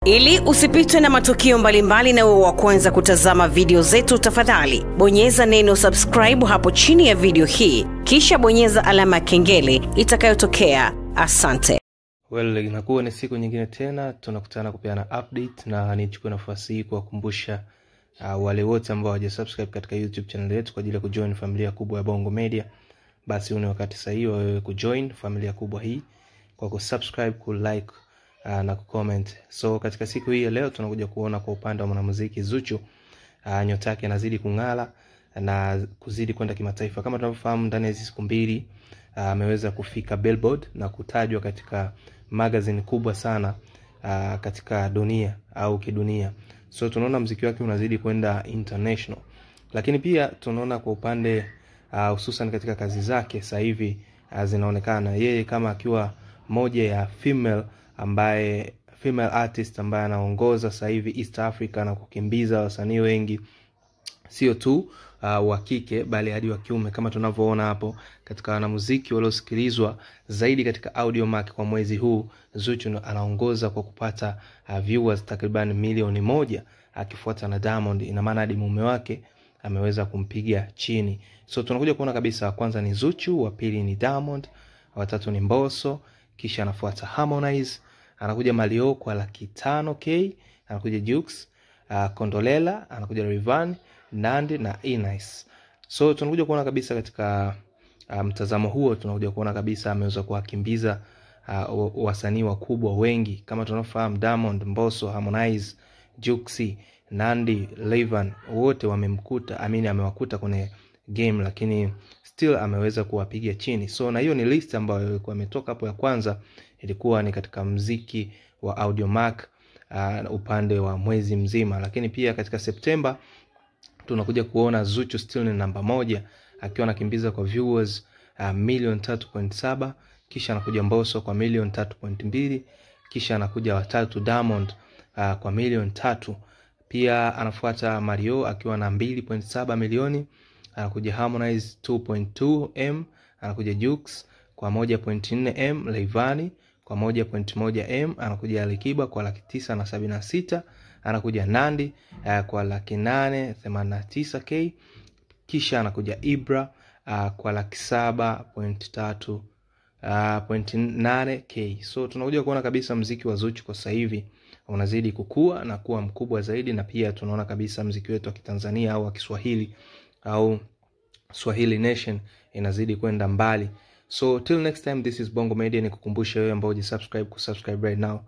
Ili usipitwe na matukio mbalimbali na uwe wa kwanza kutazama video zetu, tafadhali bonyeza neno subscribe hapo chini ya video hii, kisha bonyeza alama ya kengele itakayotokea. Asante. Inakuwa ni siku nyingine tena tunakutana kupeana update, na nichukue nafasi hii kuwakumbusha wale wote ambao hawajasubscribe katika YouTube channel yetu kwa ajili ya kujoin familia kubwa ya Bongo Media. Basi ni wakati sahihi wewe kujoin familia kubwa hii kwa kusubscribe, kulike na kucomment. So katika siku hii ya leo tunakuja kuona kwa upande wa mwanamuziki Zuchu, nyota yake inazidi kung'ala na kuzidi kwenda kimataifa. Kama tunavyofahamu, ndani ya siku mbili ameweza kufika Billboard na kutajwa katika magazine kubwa sana katika dunia au kidunia. So tunaona muziki wake unazidi kwenda international. Lakini pia tunaona kwa upande hususan katika kazi zake sasa hivi zinaonekana yeye kama akiwa moja ya female artist ambaye anaongoza sasa hivi East Africa na kukimbiza wasanii wengi, sio tu wa kike bali hadi wa kiume. Kama tunavyoona hapo katika wanamuziki waliosikilizwa zaidi katika Audiomack kwa mwezi huu, Zuchu anaongoza kwa kupata viewers takriban milioni 1, akifuata na Diamond. Ina maana hadi mume wake ameweza kumpiga chini. So tunakuja kuona kabisa, kwanza ni Zuchu, wa pili ni Diamond, wa tatu ni Mbosso, kisha anafuata Harmonize, anakuja Mario kwa 500k, anakuja Jux, Kondolela, anakuja Rayvanny, Nandy na Eunice. So tunakuja kuona kabisa katika mtazamo huo, tunakuja kuona kabisa ameweza kuwakimbiza wasanii wakubwa wengi. Kama tunafahamu Diamond, Mbosso, Harmonize, Jux, Nandy, Rayvanny wote wamemkuta, amewakuta kwenye game, lakini still ameweza kuwapiga chini. So na hiyo ni list ambayo ilikuwa imetoka hapo. Ya kwanza ilikuwa ni katika muziki wa Audiomack upande wa mwezi mzima, lakini pia katika September tunakuja kuona Zuchu still ni namba 1 akiwa anakimbiza kwa viewers milioni 3.7, kisha anakuja Mbosso kwa milioni 3.2, kisha anakuja watatu Diamond kwa milioni 3. Pia anafuata Mario akiwa na 2.7 milioni, anakuja Harmonize 2.2M, anakuja Jux kwa 1.4M, Rayvanny kwa 1.1M, anakuja Alikiba kwa 976, anakuja Nandy kwa 889k, kisha anakuja Ibra kwa 7.8k. So tunakuja kuona kabisa muziki wa Zuchu kwa sasa hivi unazidi kukua na kuwa mkubwa zaidi, na pia tunaona kabisa muziki wetu wa Kitanzania au wa Kiswahili au Swahili Nation inazidi kwenda mbali. So till next time, this is Bongo Media. Nikukumbusha wewe ambao hujasubscribe kusubscribe right now.